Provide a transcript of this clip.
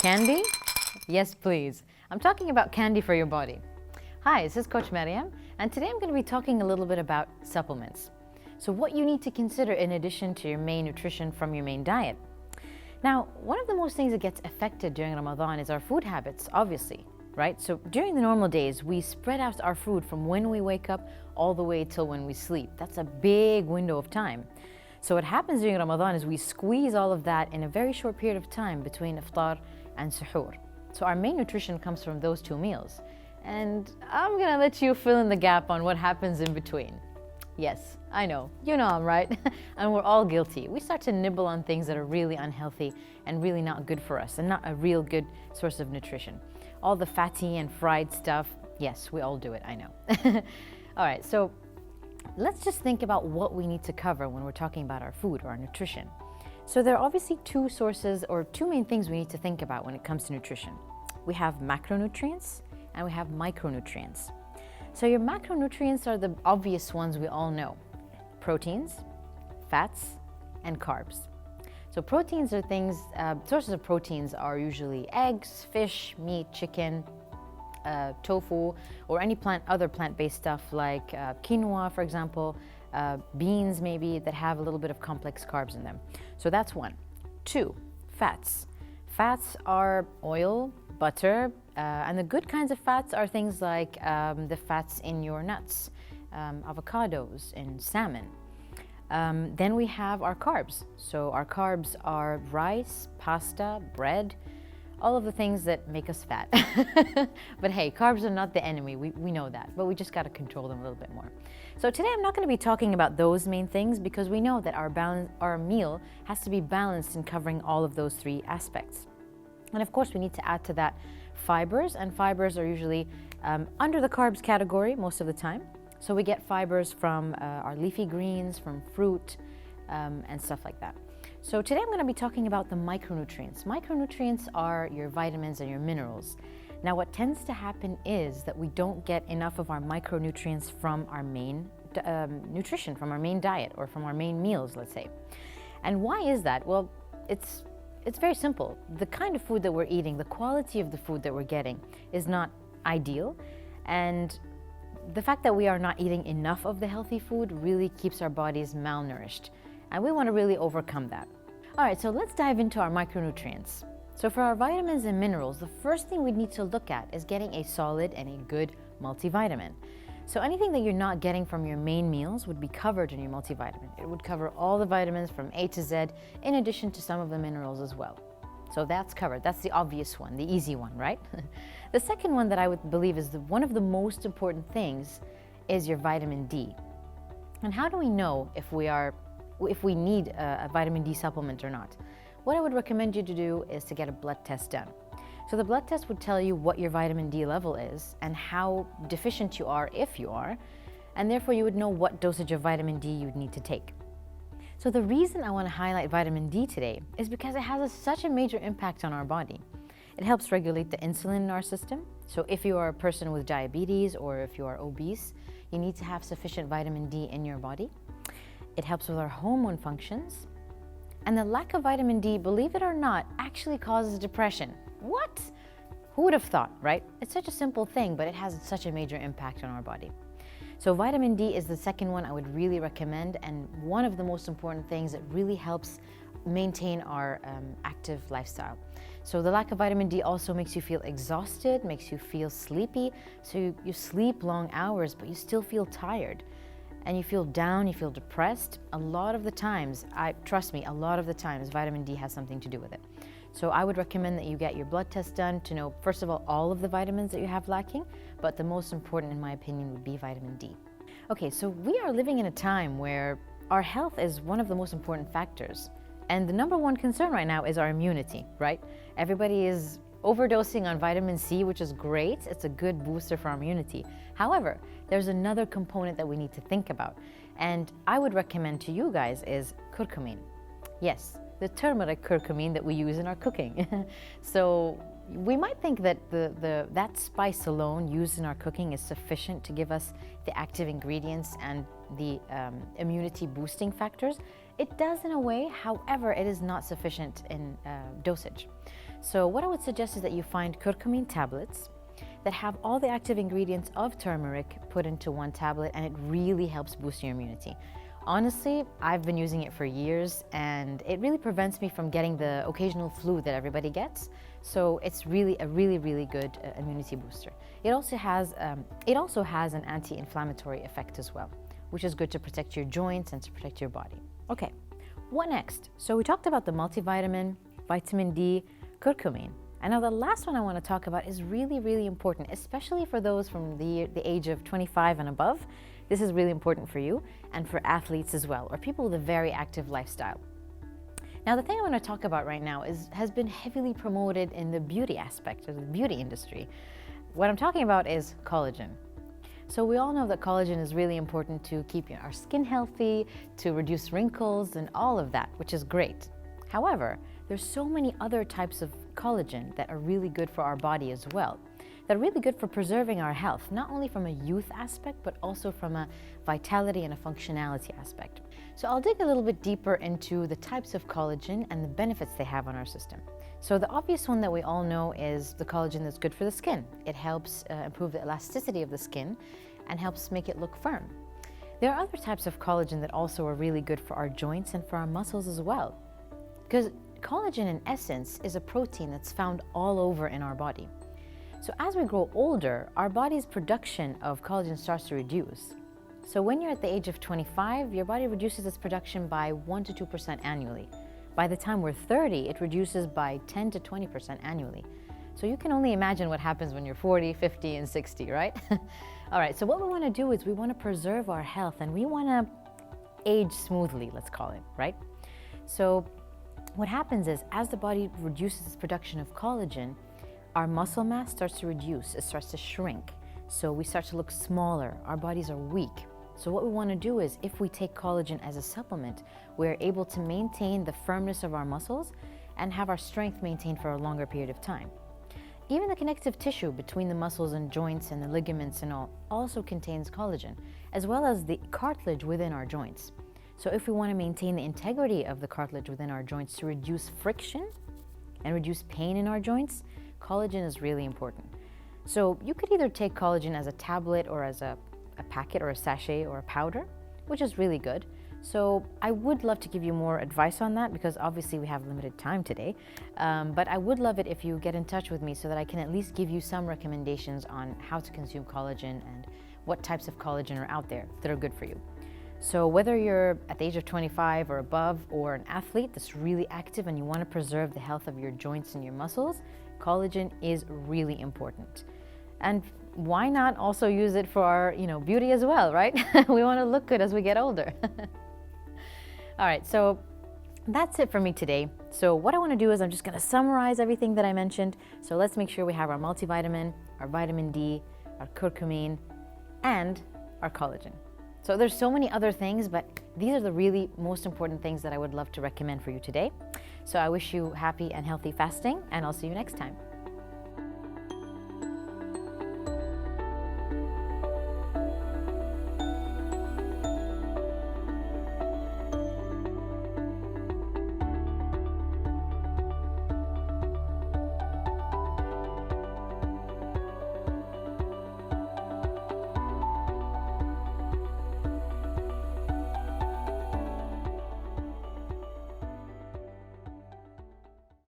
Candy? Yes, please. I'm talking about candy for your body. Hi, this is Coach Mariam, and today I'm going to be talking a little bit about supplements. So what you need to consider in addition to your main nutrition from your main diet. Now, one of the most things that gets affected during Ramadan is our food habits, obviously, right? So during the normal days, we spread out our food from when we wake up all the way till when we sleep. That's a big window of time. So what happens during Ramadan is we squeeze all of that in a very short period of time between iftar and suhoor. So our main nutrition comes from those two meals. And I'm gonna let you fill in the gap on what happens in between. Yes, I know, you know I'm right. And we're all guilty. We start to nibble on things that are really unhealthy and really not good for us and not a real good source of nutrition. All the fatty and fried stuff, yes, we all do it, I know. All right, so let's just think about what we need to cover when we're talking about our food or our nutrition. So there are obviously two sources or two main things we need to think about when it comes to nutrition. We have macronutrients and we have micronutrients. So your macronutrients are the obvious ones we all know. Proteins, fats, and carbs. So proteins are things, sources of proteins are usually eggs, fish, meat, chicken, tofu, or any other plant-based stuff like quinoa, for example, beans maybe that have a little bit of complex carbs in them. So that's one. Two, fats. Fats are oil, butter, and the good kinds of fats are things like the fats in your nuts, avocados, and salmon. Then we have our carbs. So our carbs are rice, pasta, bread, all of the things that make us fat. But hey, carbs are not the enemy, we know that, but we just gotta control them a little bit more. So today I'm not gonna be talking about those main things because we know that our meal has to be balanced in covering all of those three aspects. And of course we need to add to that fibers, and fibers are usually under the carbs category most of the time. So we get fibers from our leafy greens, from fruit, and stuff like that. So today I'm going to be talking about the micronutrients. Micronutrients are your vitamins and your minerals. Now what tends to happen is that we don't get enough of our micronutrients from our main nutrition, from our main diet or from our main meals, let's say. And why is that? Well, it's very simple. The kind of food that we're eating, the quality of the food that we're getting is not ideal. And the fact that we are not eating enough of the healthy food really keeps our bodies malnourished. And we want to really overcome that. All right, so let's dive into our micronutrients. So for our vitamins and minerals, the first thing we need to look at is getting a solid and a good multivitamin. So anything that you're not getting from your main meals would be covered in your multivitamin. It would cover all the vitamins from A to Z, in addition to some of the minerals as well. So that's covered. That's the obvious one, the easy one, right? The second one that I would believe is one of the most important things is your vitamin D. And how do we know if we need a vitamin D supplement or not? What I would recommend you to do is to get a blood test done. So the blood test would tell you what your vitamin D level is and how deficient you are, if you are, and therefore you would know what dosage of vitamin D you'd need to take. So the reason I want to highlight vitamin D today is because it has such a major impact on our body. It helps regulate the insulin in our system. So if you are a person with diabetes or if you are obese, you need to have sufficient vitamin D in your body. It helps with our hormone functions. And the lack of vitamin D, believe it or not, actually causes depression. What? Who would have thought, right? It's such a simple thing, but it has such a major impact on our body. So vitamin D is the second one I would really recommend, and one of the most important things that really helps maintain our active lifestyle. So the lack of vitamin D also makes you feel exhausted, makes you feel sleepy. So you sleep long hours, but you still feel tired. And you feel down, you feel depressed. A lot of the times, trust me, a lot of the times vitamin D has something to do with it. So I would recommend that you get your blood test done to know, first of all of the vitamins that you have lacking, but the most important, in my opinion, would be vitamin D. Okay, so we are living in a time where our health is one of the most important factors. And the number one concern right now is our immunity, right? Everybody is overdosing on vitamin C, which is great. It's a good booster for our immunity. However, there's another component that we need to think about. And I would recommend to you guys is curcumin. Yes, the turmeric curcumin that we use in our cooking. So we might think that that spice alone used in our cooking is sufficient to give us the active ingredients and the immunity boosting factors. It does in a way, however, it is not sufficient in dosage. So what I would suggest is that you find curcumin tablets that have all the active ingredients of turmeric put into one tablet, and it really helps boost your immunity. Honestly, I've been using it for years, and it really prevents me from getting the occasional flu that everybody gets. So it's really a really good immunity booster. It also has an anti-inflammatory effect as well, which is good to protect your joints and to protect your body. Okay, what next? So we talked about the multivitamin, vitamin D, curcumin. And now the last one I want to talk about is really important, especially for those from the age of 25 and above. This is really important for you, and for athletes as well, or people with a very active lifestyle. Now, the thing I want to talk about right now has been heavily promoted in the beauty aspect of the beauty industry. What I'm talking about is collagen. So we all know that collagen is really important to keep our skin healthy, to reduce wrinkles and all of that, which is great. However, there's so many other types of collagen that are really good for our body as well. They're really good for preserving our health, not only from a youth aspect, but also from a vitality and a functionality aspect. So I'll dig a little bit deeper into the types of collagen and the benefits they have on our system. So the obvious one that we all know is the collagen that's good for the skin. It helps improve the elasticity of the skin and helps make it look firm. There are other types of collagen that also are really good for our joints and for our muscles as well. Because collagen in essence is a protein that's found all over in our body. So as we grow older, our body's production of collagen starts to reduce. So when you're at the age of 25, your body reduces its production by 1 to 2% annually. By the time we're 30, it reduces by 10 to 20% annually. So you can only imagine what happens when you're 40, 50, and 60, right? All right, so what we want to do is we want to preserve our health, and we want to age smoothly, let's call it, right? So what happens is, as the body reduces its production of collagen, our muscle mass starts to reduce, it starts to shrink. So we start to look smaller, our bodies are weak. So what we want to do is, if we take collagen as a supplement, we're able to maintain the firmness of our muscles and have our strength maintained for a longer period of time. Even the connective tissue between the muscles and joints and the ligaments and all also contains collagen, as well as the cartilage within our joints. So if we want to maintain the integrity of the cartilage within our joints to reduce friction and reduce pain in our joints, collagen is really important. So you could either take collagen as a tablet or as a packet or a sachet or a powder, which is really good. So I would love to give you more advice on that, because obviously we have limited time today. But I would love it if you get in touch with me so that I can at least give you some recommendations on how to consume collagen and what types of collagen are out there that are good for you. So whether you're at the age of 25 or above, or an athlete that's really active and you want to preserve the health of your joints and your muscles, collagen is really important. And why not also use it for our, beauty as well, right? We want to look good as we get older. All right, so that's it for me today. So what I want to do is I'm just going to summarize everything that I mentioned. So let's make sure we have our multivitamin, our vitamin D, our curcumin, and our collagen. So there's so many other things, but these are the really most important things that I would love to recommend for you today. So I wish you happy and healthy fasting, and I'll see you next time.